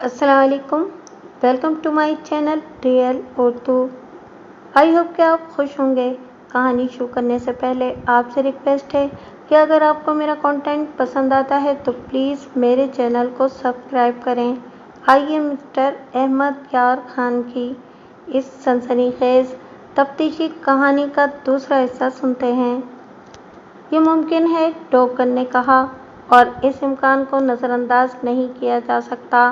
अस्सलाम वालेकुम। Welcome to my channel real Urdu. I hope कि आप खुश होंगे। कहानी शुरू करने से पहले आपसे रिक्वेस्ट है कि अगर आपको मेरा कंटेंट पसंद आता है तो प्लीज़ मेरे चैनल को सब्सक्राइब करें। आइए मिस्टर अहमद यार खान की इस सनसनीखेज़ तफ्तीशी कहानी का दूसरा हिस्सा सुनते हैं। ये मुमकिन है, डॉगन ने कहा, और इस इम्कान को नज़रअंदाज नहीं किया जा सकता।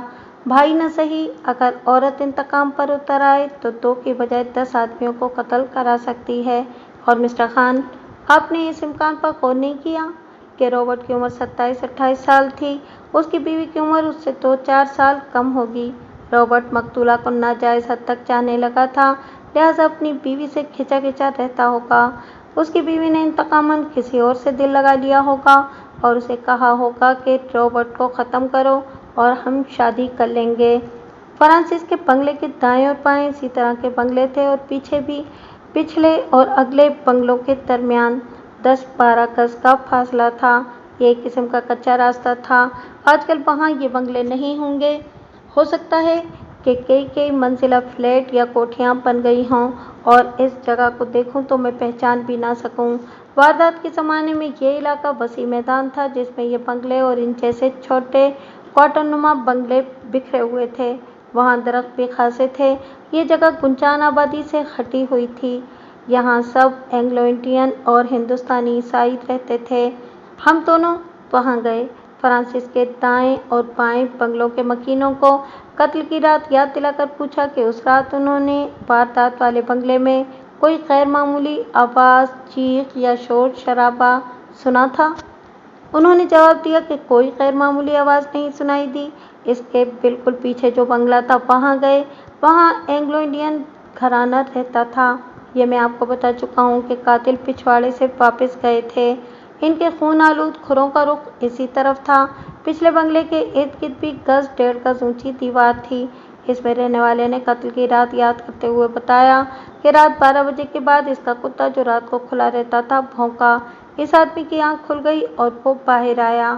भाई न सही, अगर औरत इंतकाम पर उतर आए तो 2 की बजाय 10 आदमियों को कत्ल करा सकती है। और मिस्टर खान, आपने इस इम्कान पर गौर नहीं किया कि रॉबर्ट की उम्र 27-28 साल थी। उसकी बीवी की उम्र उससे 2-4 साल कम होगी। रॉबर्ट मकतूला को नाजायज़ हद तक चाहने लगा था, लिहाजा अपनी बीवी से खिंचा खिंचा रहता होगा। उसकी बीवी ने इंतकामन किसी और से दिल लगा लिया होगा और उसे कहा होगा कि रॉबर्ट को ख़त्म करो और हम शादी कर लेंगे। फ्रांसिस के बंगले के दाएं और बाएं इसी तरह के बंगले थे और पीछे भी पिछले और अगले बंगलों के दरमियान 10-12 गज का फासला था। ये एक किस्म का कच्चा रास्ता था। आजकल वहाँ ये बंगले नहीं होंगे। हो सकता है कि कई मंजिला फ्लैट या कोठियाँ बन गई हों, और इस जगह को देखूं तो मैं पहचान भी ना सकूं। वारदात के ज़माने में ये इलाका वसी मैदान था जिसमें ये बंगले और इन जैसे छोटे क्वार्टरनुमा बंगले बिखरे हुए थे। वहाँ दरख्त भी खासे थे। ये जगह गुंजान आबादी से हटी हुई थी। यहाँ सब एंग्लो इंडियन और हिंदुस्तानी ईसाई रहते थे। हम दोनों वहाँ गए। फ्रांसिस के दाएं और बाएं बंगलों के मकीनों को कत्ल की रात याद दिलाकर पूछा कि उस रात उन्होंने वारदात वाले बंगले में कोई गैर मामूली आवाज़, चीख या शोर शराबा सुना था। उन्होंने जवाब दिया कि कोई गैर मामूली आवाज़ नहीं सुनाई दी। इसके बिल्कुल पीछे जो बंगला था वहाँ गए। वहाँ एंग्लो इंडियन घराना रहता था। ये मैं आपको बता चुका हूँ कि कातिल पिछवाड़े से वापस गए थे। इनके खून आलूद खुरों का रुख इसी तरफ था। पिछले बंगले के इर्द गिर्द भी गज 1.5 गज ऊंची दीवार थी। इसमें रहने वाले ने कत्ल की रात याद करते हुए बताया कि रात 12 बजे के बाद इसका कुत्ता जो रात को खुला रहता था भौंका। इस आदमी की आंख खुल गई और वो बाहर आया।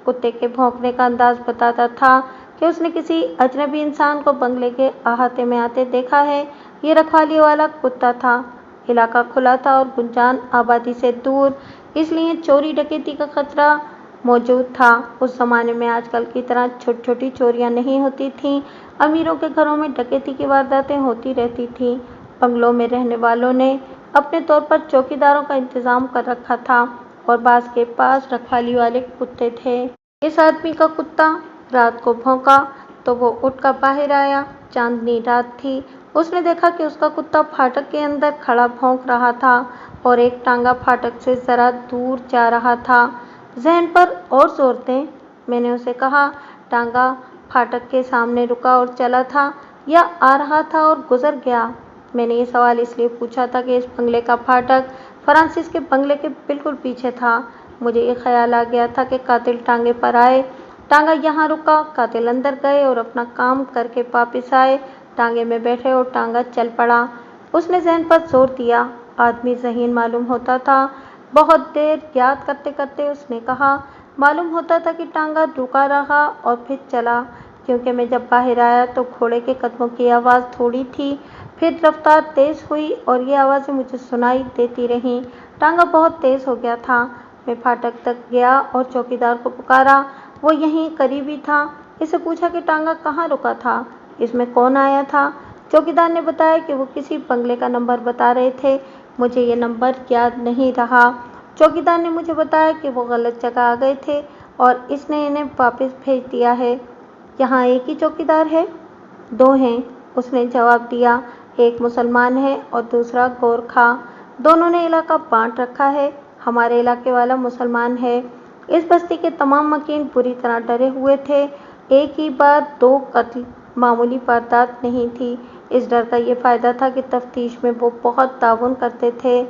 कुत्ते के भौंकने का अंदाज बताता था कि उसने किसी अजनबी इंसान को बंगले के अहाते में आते देखा है। ये रखवाली वाला कुत्ता था। इलाका खुला था और गुंजान आबादी से दूर, इसलिए चोरी डकैती का खतरा मौजूद था। उस जमाने में आजकल की तरह छोटी छोटी चोरियां नहीं होती थीं। अमीरों के घरों में डकैती की वारदातें होती रहती थीं। बंगलों में रहने वालों ने अपने तौर पर चौकीदारों का इंतजाम कर रखा था और बास के पास रखवाली वाले कुत्ते थे। इस आदमी का कुत्ता रात को भौंका तो वो उठकर बाहर आया। चांदनी रात थी। उसने देखा कि उसका कुत्ता फाटक के अंदर खड़ा भौंक रहा था और एक टांगा फाटक से ज़रा दूर जा रहा था। जहन पर और जोर दें, मैंने उसे कहा। टांगा फाटक के सामने रुका और चला था या आ रहा था और गुजर गया? मैंने ये सवाल इसलिए पूछा था कि इस बंगले का फाटक फ्रांसिस के बंगले के बिल्कुल पीछे था। मुझे ये ख्याल आ गया था कि कातिल टांगे पर आए। टांगा यहाँ रुका, कातिल अंदर गए और अपना काम करके वापस आए। टांगे में बैठे और टांगा चल पड़ा। उसने जहन पर जोर दिया। आदमी ज़हीन मालूम होता था। बहुत देर याद करते करते उसने कहा, मालूम होता था कि टांगा रुका रहा और फिर चला, क्योंकि मैं जब बाहर आया तो घोड़े के कदमों की आवाज़ थोड़ी थी, फिर रफ्तार तेज़ हुई और ये आवाज़ें मुझे सुनाई देती रहीं। टांगा बहुत तेज़ हो गया था। मैं फाटक तक गया और चौकीदार को पुकारा। वो यहीं करीब ही था। इससे पूछा कि टांगा कहाँ रुका था, इसमें कौन आया था। चौकीदार ने बताया कि वो किसी बंगले का नंबर बता रहे थे। मुझे ये नंबर याद नहीं रहा। चौकीदार ने मुझे बताया कि वो गलत जगह आ गए थे और इसने इन्हें वापस भेज दिया है। यहाँ एक ही चौकीदार है? 2 हैं, उसने जवाब दिया। एक मुसलमान है और दूसरा गोरखा। दोनों ने इलाका बांट रखा है। हमारे इलाके वाला मुसलमान है। इस बस्ती के तमाम मकीन बुरी तरह डरे हुए थे। एक ही बार 2 कत्ल मामूली वारदात नहीं थी। इस डर का ये फ़ायदा था कि तफ्तीश में वो बहुत ताउन करते थे।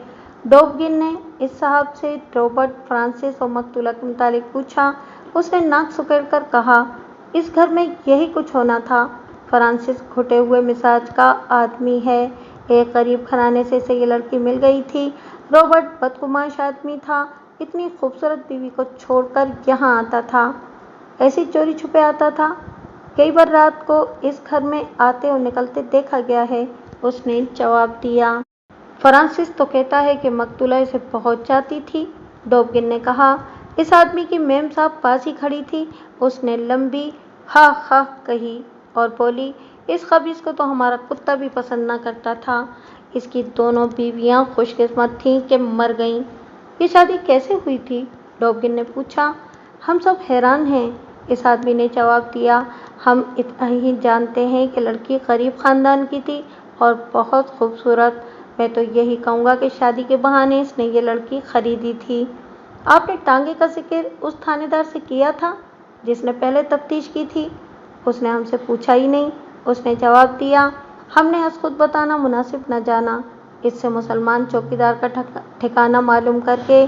डॉबगिन ने इस साहब से रॉबर्ट, फ्रांसिस और मकतूला के मुतालिक पूछा। उसने नाक सुकेड़ कर कहा, इस घर में यही कुछ होना था। फ्रांसिस घुटे हुए मिजाज का आदमी है। एक गरीब घराने से इसे ये लड़की मिल गई थी। रॉबर्ट बदकुमाश आदमी था। इतनी खूबसूरत बीवी को छोड़कर यहाँ आता था, ऐसी चोरी छुपे आता था। कई बार रात को इस घर में आते और निकलते देखा गया है, उसने जवाब दिया। फ्रांसिस तो कहता है कि मकतूला इसे बहुत चाहती थी, डॉबकिन ने कहा। इस आदमी की मेम साहब पास ही खड़ी थी, उसने लंबी हा हा कही और बोली, इस खबीस को तो हमारा कुत्ता भी पसंद न करता था। इसकी दोनों बीवियां खुशकिस्मत थीं कि मर गईं। ये शादी कैसे हुई थी? डॉबकिन ने पूछा। हम सब हैरान हैं, इस आदमी ने जवाब दिया। हम इतना ही जानते हैं कि लड़की गरीब खानदान की थी और बहुत खूबसूरत। मैं तो यही कहूँगा कि शादी के बहाने इसने ये लड़की खरीदी थी। आपने टांगे का जिक्र उस थानेदार से किया था जिसने पहले तफ्तीश की थी? उसने हमसे पूछा ही नहीं, उसने जवाब दिया। हमने आज खुद बताना मुनासिब न जाना। इससे मुसलमान चौकीदार का ठिकाना मालूम करके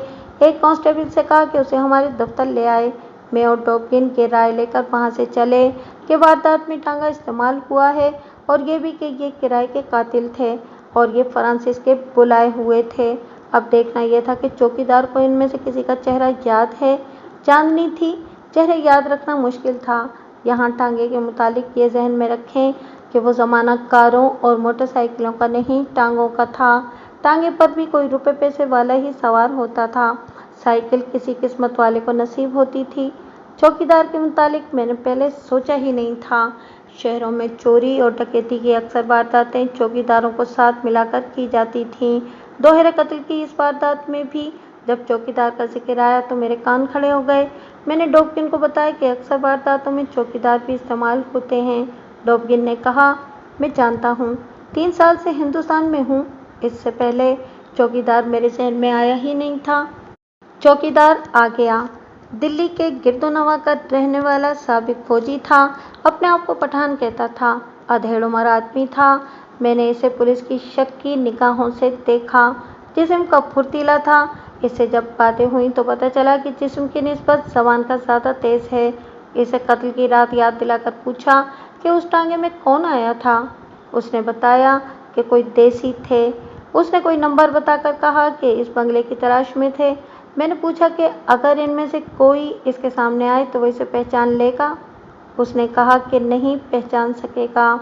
एक कांस्टेबल से कहा कि उसे हमारे दफ्तर ले आए। मैं और डॉबकिन की राय लेकर वहाँ से चले कि वारदात में टांगा इस्तेमाल हुआ है और ये भी कि ये किराए के कातिल थे और ये फ्रांसिस के बुलाए हुए थे। अब देखना यह था कि चौकीदार को इनमें से किसी का चेहरा याद है। चांदनी थी, चेहरे याद रखना मुश्किल था। यहाँ टांगे के मुतालिक ये जहन में रखें कि वो ज़माना कारों और मोटरसाइकिलों का नहीं, टांगों का था। टांगे पर भी कोई रुपए पैसे वाला ही सवार होता था, साइकिल किसी किस्मत वाले को नसीब होती थी। चौकीदार के मुतालिक मैंने पहले सोचा ही नहीं था। शहरों में चोरी और डकैती की अक्सर वारदातें चौकीदारों को साथ मिलाकर की जाती थीं। दोहरे कत्ल की इस वारदात में भी जब चौकीदार का जिक्र आया तो मेरे कान खड़े हो गए। मैंने डॉबकिन को बताया कि अक्सर वारदातों में चौकीदार भी इस्तेमाल होते हैं। डॉबकिन ने कहा, मैं जानता हूँ, 3 साल से हिंदुस्तान में हूँ। इससे पहले चौकीदार मेरे जहन में आया ही नहीं था। चौकीदार आ गया। दिल्ली के गिरदोनवा का रहने वाला साबिक फौजी था, अपने आप को पठान कहता था, अधेड़ उम्र आदमी था। मैंने इसे पुलिस की शक की निगाहों से देखा। जिस्म का फुर्तीला था। इससे जब बातें हुई तो पता चला कि जिस्म की निस्बत ज़बान का ज़्यादा तेज़ है। इसे कत्ल की रात याद दिलाकर पूछा कि उस टांगे में कौन आया था। उसने बताया कि कोई देसी थे। उसने कोई नंबर बताकर कहा कि इस बंगले की तलाश में थे। मैंने पूछा कि अगर इनमें से कोई इसके सामने आए तो वो इसे पहचान लेगा? उसने कहा कि नहीं पहचान सकेगा।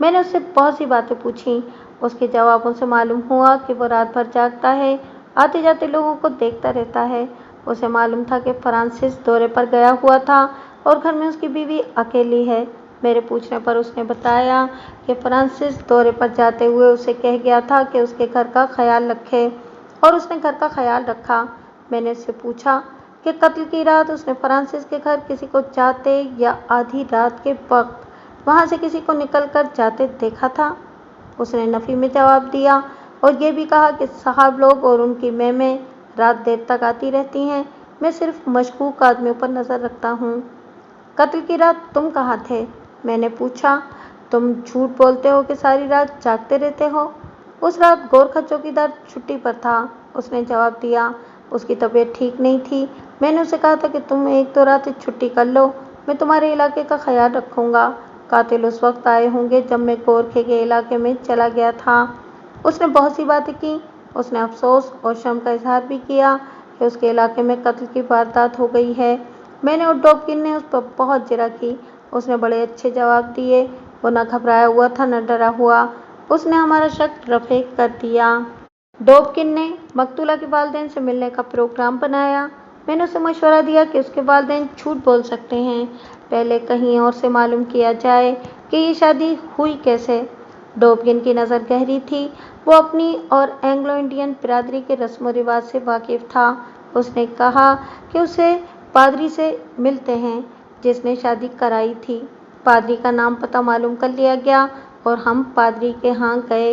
मैंने उससे बहुत सी बातें पूछीं। उसके जवाबों से मालूम हुआ कि वो रात भर जागता है, आते जाते लोगों को देखता रहता है। उसे मालूम था कि फ्रांसिस दौरे पर गया हुआ था और घर में उसकी बीवी अकेली है। मेरे पूछने पर उसने बताया कि फ्रांसिस दौरे पर जाते हुए उसे कह गया था कि उसके घर का ख्याल रखे और उसने घर का ख्याल रखा। मैंने उससे पूछा कि कत्ल की रात उसने फ्रांसिस के घर किसी को जाते या आधी रात के वक्त वहाँ से किसी को निकल कर जाते देखा था? उसने नफ़ी में जवाब दिया और ये भी कहा कि साहब लोग और उनकी मेमें रात देर तक आती रहती हैं। मैं सिर्फ मशकूक आदमियों पर नज़र रखता हूँ। कत्ल की रात तुम कहाँ थे? मैंने पूछा। तुम झूठ बोलते हो कि सारी रात जागते रहते हो। उस रात गोरखा चौकीदार छुट्टी पर था, उसने जवाब दिया। उसकी तबीयत ठीक नहीं थी। मैंने उसे कहा था कि तुम 1-2 रात छुट्टी कर लो, मैं तुम्हारे इलाके का ख्याल रखूँगा। कातिल उस वक्त आए होंगे जब मैं गोरखे के इलाके में चला गया था। उसने बहुत सी बातें की। उसने अफसोस और शर्म का इजहार भी किया कि उसके इलाके में कत्ल की वारदात हो गई है। मैंने और डॉबकिन ने उस पर बहुत जिरा की। उसने बड़े अच्छे जवाब दिए। वो न घबराया हुआ था न डरा हुआ। उसने हमारा शक रफ़े कर दिया। डॉबकिन ने मकतूला के वालिदैन से मिलने का प्रोग्राम बनाया। मैंने उसे मशवरा दिया कि उसके वालिदैन झूठ बोल सकते हैं, पहले कहीं और से मालूम किया जाए कि ये शादी हुई कैसे। डॉबकिन की नज़र गहरी थी। वो अपनी और एंग्लो इंडियन बिरादरी के रस्म व रिवाज से वाकिफ़ था। उसने कहा कि उसे पादरी से मिलते हैं जिसने शादी कराई थी। पादरी का नाम पता मालूम कर लिया गया और हम पादरी के यहाँ गए।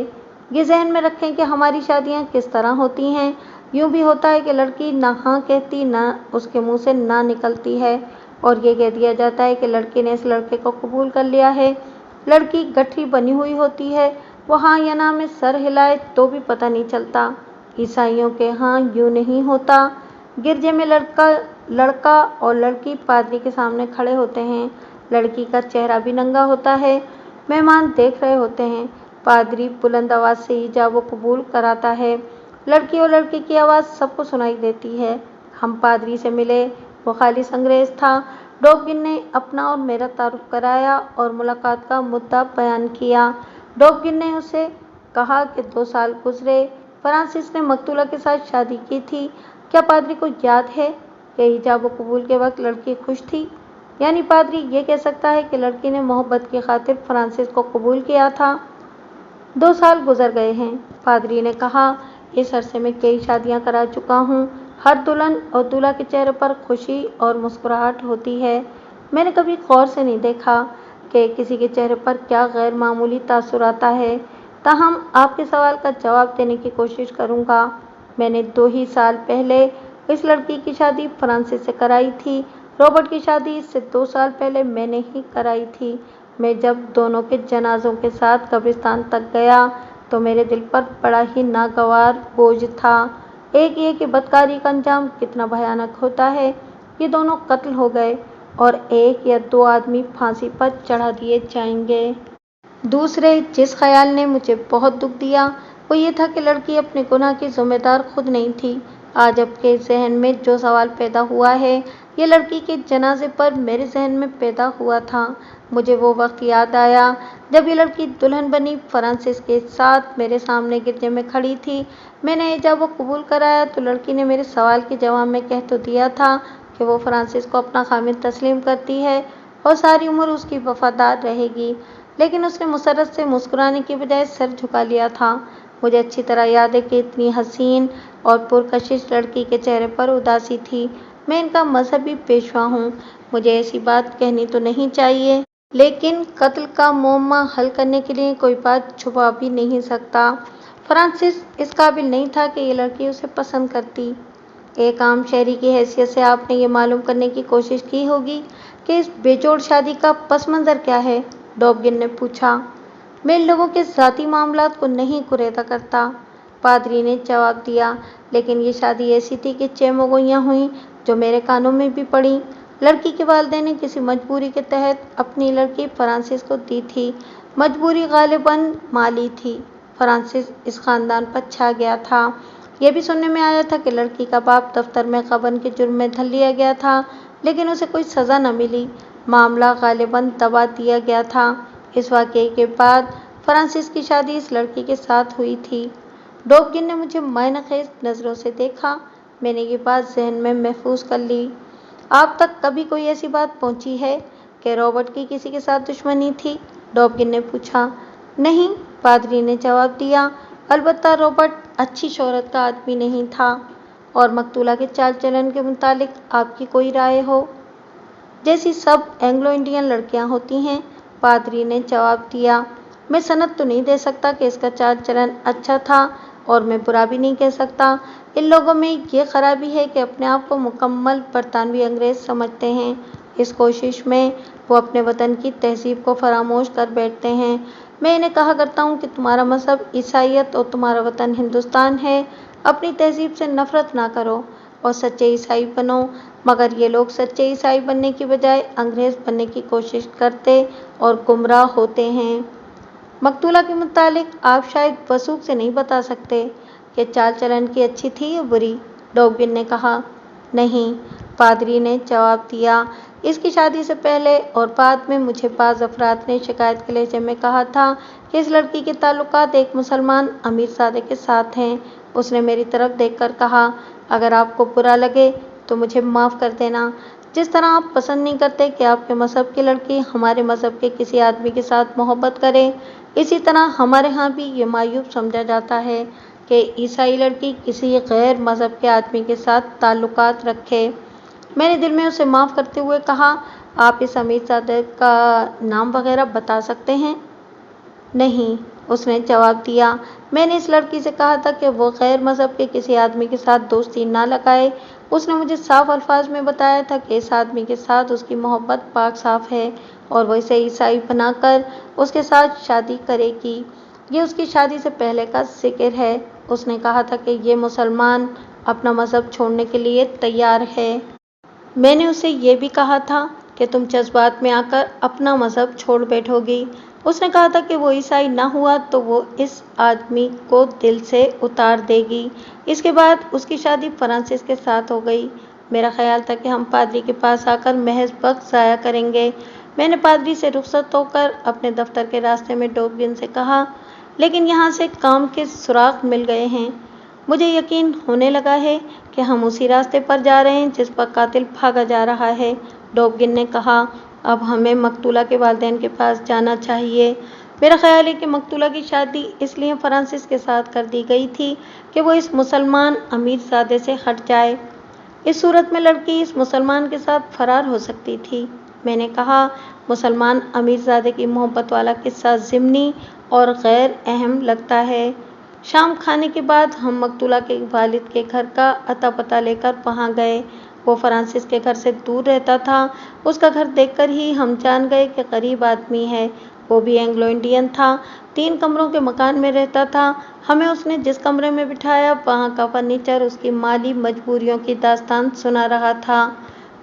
ये जहन में रखें कि हमारी शादियाँ किस तरह होती हैं। यूँ भी होता है कि लड़की ना हाँ कहती ना उसके मुँह से ना निकलती है और ये कह दिया जाता है कि लड़की ने इस लड़के को कबूल कर लिया है। लड़की गठरी बनी हुई होती है, वो हाँ या ना में सर हिलाए तो भी पता नहीं चलता। ईसाइयों के यहाँ यूँ नहीं होता। गिरजे में लड़का और लड़की पादरी के सामने खड़े होते हैं। लड़की का चेहरा भी नंगा होता है। मेहमान देख रहे होते हैं। पादरी बुलंद आवाज़ से ईजाब व कबूल कराता है। लड़की और लड़के की आवाज़ सबको सुनाई देती है। हम पादरी से मिले। वो खालिस अंग्रेज़ था। डॉबगिन ने अपना और मेरा तारुफ कराया और मुलाकात का मुद्दा बयान किया। डॉबगिन ने उसे कहा कि 2 साल गुजरे, फ्रांसिस ने मकतूला के साथ शादी की थी। क्या पादरी को याद है कि हिजाब कबूल के वक्त लड़की खुश थी? यानी पादरी ये कह सकता है कि लड़की ने मोहब्बत की खातिर फ्रांसिस को कबूल किया था। 2 साल गुजर गए हैं, पादरी ने कहा। इस अरसे में कई शादियां करा चुका हूँ। हर दुल्हन और दूल्हा के चेहरे पर खुशी और मुस्कुराहट होती है। मैंने कभी गौर से नहीं देखा कि किसी के चेहरे पर क्या गैर मामूली तासुर आता है। ताहम आपके सवाल का जवाब देने की कोशिश करूँगा। मैंने 2 ही साल पहले इस लड़की की शादी फ्रांसिस से कराई थी। रॉबर्ट की शादी इससे 2 साल पहले मैंने ही कराई थी। मैं जब दोनों के जनाजों के साथ कब्रिस्तान तक गया तो मेरे दिल पर बड़ा ही नागवार बोझ था। एक ये कि बदकारी का अंजाम कितना भयानक होता है। ये दोनों कत्ल हो गए और 1 या 2 आदमी फांसी पर चढ़ा दिए जाएंगे। दूसरे जिस ख्याल ने मुझे बहुत दुख दिया वो ये था कि लड़की अपने गुनाह की जिम्मेदार खुद नहीं थी। आज आपके जहन में जो सवाल पैदा हुआ है ये लड़की के जनाजे पर मेरे जहन में पैदा हुआ था। मुझे वो वक्त याद आया जब ये लड़की दुल्हन बनी फ्रांसिस के साथ मेरे सामने गिरजे में खड़ी थी। मैंने हिजाब कबूल कराया तो लड़की ने मेरे सवाल के जवाब में कह तो दिया था कि वो फ्रांसिस को अपना खामिद तस्लीम करती है और सारी उम्र उसकी वफादार रहेगी, लेकिन उसने मुसर्रत से मुस्कुराने की बजाय सर झुका लिया था। मुझे अच्छी तरह याद है कि इतनी हसीन और पुरकशिश लड़की के चेहरे पर उदासी थी। मैं इनका मजहबी पेशवा हूँ, मुझे ऐसी बात कहनी तो नहीं चाहिए, लेकिन कत्ल का मुअम्मा हल करने के लिए कोई बात छुपा भी नहीं सकता। फ्रांसिस इस काबिल नहीं था कि ये लड़की उसे पसंद करती। एक आम शहरी की हैसियत से आपने ये मालूम करने की कोशिश की होगी कि इस बेजोड़ शादी का पस मंज़र क्या है? डॉबगिन ने पूछा। मैं इन लोगों के ज़ाती मामलात को नहीं कुरेदा करता, पादरी ने जवाब दिया, लेकिन ये शादी ऐसी थी कि चेमोगोइयाँ हुईं जो मेरे कानों में भी पड़ी। लड़की के वालिदैन ने किसी मजबूरी के तहत अपनी लड़की फ्रांसिस को दी थी। मजबूरी गालिबन माली थी। फ्रांसिस इस खानदान पर छा गया था। यह भी सुनने में आया था कि लड़की का बाप दफ्तर में गबन के जुर्म में धर लिया गया था, लेकिन उसे कोई सज़ा न मिली। मामला गालिबन दबा दिया गया था। इस वाक़ये के बाद फ्रांसिस की शादी इस लड़की के साथ हुई थी। डॉबगिन ने मुझे मायनेखेज़ नज़रों से देखा। मैंने ये बात जहन में महफूज कर ली। आप तक कभी कोई ऐसी बात पहुंची है कि रॉबर्ट की किसी के साथ दुश्मनी थी? डॉबगिन ने पूछा। नहीं, पादरी ने जवाब दिया, अलबत्ता रॉबर्ट अच्छी शोहरत का आदमी नहीं था। और मकतूला के चाल चलन के मुतालिक आपकी कोई राय हो? जैसी सब एंग्लो इंडियन लड़कियां होती हैं, पादरी ने जवाब दिया। मैं सनद तो नहीं दे सकता कि इसका चाल चलन अच्छा था और मैं बुरा भी नहीं कह सकता। इन लोगों में ये खराबी है कि अपने आप को मुकम्मल बरतानवी अंग्रेज़ समझते हैं। इस कोशिश में वो अपने वतन की तहजीब को फरामोश कर बैठते हैं। मैं इन्हें कहा करता हूँ कि तुम्हारा मज़हब ईसाईयत और तुम्हारा वतन हिंदुस्तान है। अपनी तहजीब से नफ़रत ना करो और सच्चे ईसाई बनो। मगर ये लोग सच्चे ईसाई बनने की बजाय अंग्रेज़ बनने की कोशिश करते और गुमराह होते हैं। मकतूला के मुतालिक आप शायद वसूख से नहीं बता सकते कि चाल चलन की अच्छी थी या बुरी? डॉबगिन ने कहा। नहीं, पादरी ने जवाब दिया। इसकी शादी से पहले और बाद में मुझे बाज़ अफराद ने शिकायत के लहजे में कहा था कि इस लड़की के ताल्लुकात एक मुसलमान अमीरजादे के साथ हैं। उसने मेरी तरफ देखकर कहा, अगर आपको बुरा लगे तो मुझे माफ़ कर देना। जिस तरह आप पसंद नहीं करते कि आपके मज़हब की लड़की हमारे मज़हब के किसी आदमी के साथ मोहब्बत करे, इसी तरह हमारे यहाँ भी ये मायूब समझा जाता है कि ईसाई लड़की किसी गैर मज़हब के आदमी के साथ ताल्लुकात रखे। मैंने दिल में उसे माफ़ करते हुए कहा, आप इस अमीरजादे का नाम वगैरह बता सकते हैं? नहीं, उसने जवाब दिया। मैंने इस लड़की से कहा था कि वो गैर मज़हब के किसी आदमी के साथ दोस्ती ना लगाए। उसने मुझे साफ अल्फाज में बताया था कि इस आदमी के साथ उसकी मोहब्बत पाक साफ है और वो इसे ईसाई बनाकर उसके साथ शादी करेगी। ये उसकी शादी से पहले का जिक्र है। उसने कहा था कि ये मुसलमान अपना मज़हब छोड़ने के लिए तैयार है। मैंने उसे ये भी कहा था कि तुम जज्बात में आकर अपना मज़हब छोड़ बैठोगी। उसने कहा था कि वो ईसाई ना हुआ तो वो इस आदमी को दिल से उतार देगी। इसके बाद उसकी शादी फ्रांसिस के साथ हो गई। میرا خیال تھا کہ ہم پادری کے پاس آ کر محض وقت ضائع کریں گے۔ میں نے پادری سے رخصت ہو کر اپنے دفتر کے راستے میں ڈوبگن سے کہا، لیکن یہاں سے کام کے سراغ مل گئے ہیں۔ مجھے یقین ہونے لگا ہے کہ ہم اسی راستے پر جا رہے ہیں جس پر قاتل بھاگا جا رہا ہے۔ ڈوبگن نے کہا، اب ہمیں مقتولہ کے والدین کے پاس جانا چاہیے۔ میرا خیال ہے کہ مقتولہ کی شادی اس لیے فرانسس کے ساتھ کر دی گئی تھی کہ وہ اس مسلمان امیر زادے سے ہٹ جائے۔ اس صورت میں لڑکی اس مسلمان کے ساتھ فرار ہو سکتی تھی۔ میں نے کہا، مسلمان امیر زادے کی محبت والا قصہ ضمنی اور غیر اہم لگتا ہے۔ شام کھانے کے بعد ہم مقتولہ کے والد کے گھر کا اتا پتہ لے کر وہاں گئے۔ وہ فرانسس کے گھر سے دور رہتا تھا۔ اس کا گھر دیکھ کر ہی ہم جان گئے کہ غریب آدمی ہے۔ وہ بھی اینگلو انڈین تھا، 3 کمروں کے مکان میں رہتا تھا۔ ہمیں اس نے جس کمرے میں بٹھایا، وہاں کا فرنیچر اس کی مالی مجبوریوں کی داستان سنا رہا تھا۔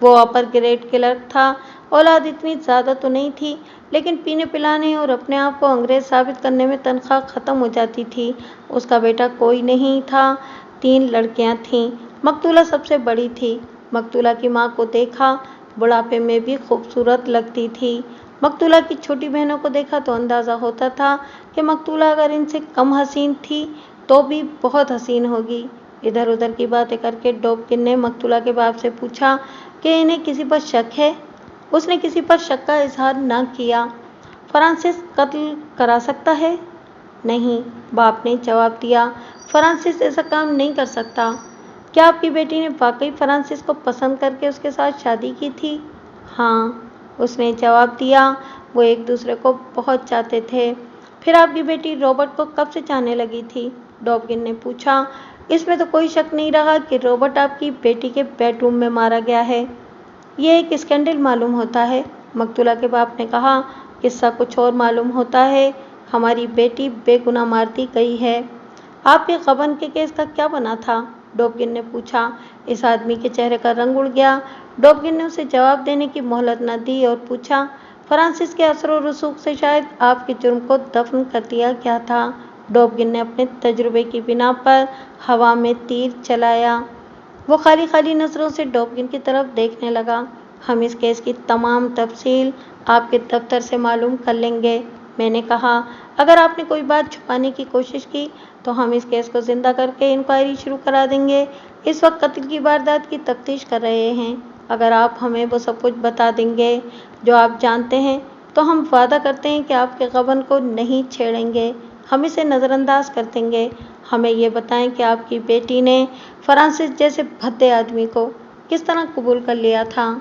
وہ اپر گریڈ کلرک تھا۔ اولاد اتنی زیادہ تو نہیں تھی، لیکن پینے پلانے اور اپنے آپ کو انگریز ثابت کرنے میں تنخواہ ختم ہو جاتی تھی۔ اس کا بیٹا کوئی نہیں تھا، 3 لڑکیاں تھیں۔ مقتولہ سب سے بڑی تھی۔ مقتولہ کی ماں کو دیکھا، بڑھاپے میں بھی خوبصورت لگتی تھی۔ مقتولہ کی چھوٹی بہنوں کو دیکھا تو اندازہ ہوتا تھا کہ مقتولہ اگر ان سے کم حسین تھی تو بھی بہت حسین ہوگی۔ ادھر ادھر کی باتیں کر کے ڈوبگن نے مقتولہ کے باپ سے پوچھا کہ انہیں کسی پر شک ہے۔ اس نے کسی پر شک کا اظہار نہ کیا۔ فرانسس قتل کرا سکتا ہے؟ نہیں، باپ نے جواب دیا، فرانسس ایسا کام نہیں کر سکتا۔ کیا آپ کی بیٹی نے واقعی فرانسس کو پسند کر کے اس کے ساتھ شادی کی تھی؟ ہاں، اس نے جواب دیا، وہ ایک دوسرے کو بہت چاہتے تھے۔ پھر آپ کی بیٹی رابرٹ کو کب سے چاہنے لگی تھی؟ ڈوبگن نے پوچھا۔ اس میں تو کوئی شک نہیں رہا کہ رابرٹ آپ کی بیٹی کے بیڈ روم میں مارا گیا ہے۔ یہ ایک اسکینڈل معلوم ہوتا ہے، مقتولہ کے باپ نے کہا۔ قصہ کچھ اور معلوم ہوتا ہے، ہماری بیٹی بے گناہ مار دی گئی ہے۔ آپ کے غبن کے کیس کا کیا بنا تھا؟ ڈوبگن نے پوچھا۔ اس آدمی کے چہرے کا رنگ اڑ گیا۔ ڈوبگن نے اسے جواب دینے کی مہلت نہ دی اور پوچھا، فرانسس کے اثر و رسوخ سے شاید آپ کے جرم کو دفن کر دیا گیا تھا۔ ڈوبگن نے اپنے تجربے کی بنا پر ہوا میں تیر چلایا۔ وہ خالی خالی نظروں سے ڈوبگن کی طرف دیکھنے لگا۔ ہم اس کیس کی تمام تفصیل آپ کے دفتر سے معلوم کر لیں گے۔ میں نے کہا، اگر آپ نے کوئی بات چھپانے کی کوشش کی تو ہم اس کیس کو زندہ کر کے انکوائری شروع کرا دیں گے۔ اس وقت قتل کی واردات کی تفتیش کر رہے ہیں۔ اگر آپ ہمیں وہ سب کچھ بتا دیں گے جو آپ جانتے ہیں تو ہم وعدہ کرتے ہیں کہ آپ کے غبن کو نہیں چھیڑیں گے، ہم اسے نظر انداز کر دیں گے۔ ہمیں یہ بتائیں کہ آپ کی بیٹی نے فرانسس جیسے بھدے آدمی کو کس طرح قبول کر لیا تھا؟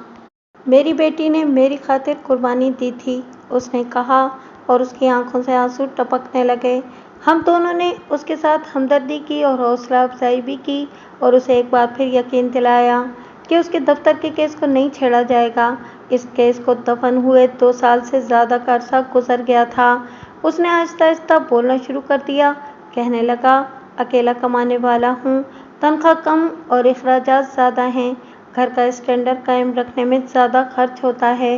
میری بیٹی نے میری خاطر قربانی دی تھی، اس نے کہا، اور اس کی آنکھوں سے آنسو ٹپکنے لگے۔ ہم دونوں نے اس کے ساتھ ہمدردی کی اور حوصلہ افزائی بھی کی اور اسے ایک بار پھر یقین دلایا کہ اس کے دفتر کے کیس کو نہیں چھیڑا جائے گا۔ اس کیس کو دفن ہوئے 2 سال سے زیادہ کا عرصہ گزر گیا تھا۔ اس نے آہستہ آہستہ بولنا شروع کر دیا، کہنے لگا، اکیلا کمانے والا ہوں، تنخواہ کم اور اخراجات زیادہ ہیں، گھر کا اسٹینڈرڈ قائم رکھنے میں زیادہ خرچ ہوتا ہے۔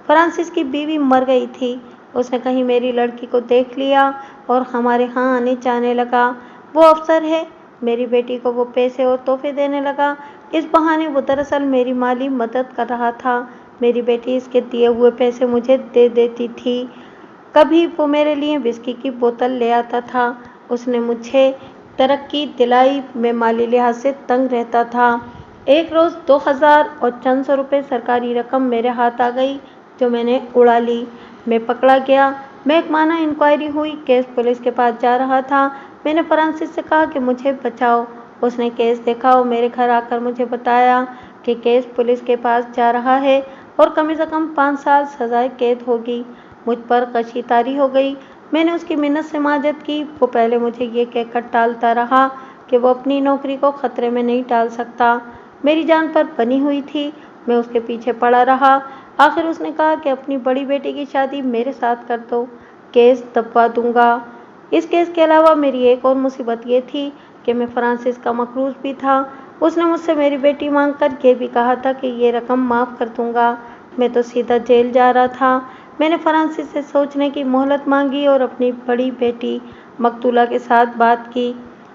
فرانسس کی بیوی مر گئی تھی، اس نے کہیں میری لڑکی کو دیکھ لیا اور ہمارے ہاں آنے جانے لگا۔ وہ افسر ہے، میری بیٹی کو وہ پیسے اور تحفے دینے لگا۔ اس بہانے وہ دراصل میری مالی مدد کر رہا تھا۔ میری بیٹی اس کے دیے ہوئے پیسے مجھے دے دیتی تھی۔ کبھی وہ میرے لیے وسکی کی بوتل لے آتا تھا۔ اس نے مجھے ترقی دلائی، میں مالی لحاظ سے تنگ رہتا تھا۔ ایک روز 2000 اور چند سو روپے سرکاری رقم میرے ہاتھ آ گئی جو میں نے اڑا لی۔ میں پکڑا گیا۔ محکمانہ انکوائری ہوئی، کیس پولیس کے پاس جا رہا تھا۔ میں نے فرانسس سے کہا کہ مجھے بچاؤ۔ اس نے کیس دیکھا اور میرے گھر آ کر مجھے بتایا کہ کیس پولیس کے پاس جا رہا ہے اور کم از کم 5 سال سزائے قید ہوگی۔ مجھ پر غشی طاری ہو گئی۔ میں نے اس کی منت سماجت کی۔ وہ پہلے مجھے یہ کہہ کر ٹالتا رہا کہ وہ اپنی نوکری کو خطرے میں نہیں ڈال سکتا۔ میری جان پر بنی ہوئی تھی۔ میں اس کے پیچھے پڑا رہا۔ آخر اس نے کہا کہ اپنی بڑی بیٹی کی شادی میرے ساتھ کر دو، کیس دبوا دوں گا۔ اس کیس کے علاوہ میری ایک اور مصیبت یہ تھی کہ میں فرانسس کا مقروض بھی تھا۔ اس نے مجھ سے میری بیٹی مانگ کر یہ بھی کہا تھا کہ یہ رقم معاف کر دوں گا۔ میں تو سیدھا جیل جا رہا تھا۔ میں نے فرانسس سے سوچنے کی مہلت مانگی اور اپنی بڑی بیٹی مقتولہ کے ساتھ بات کی۔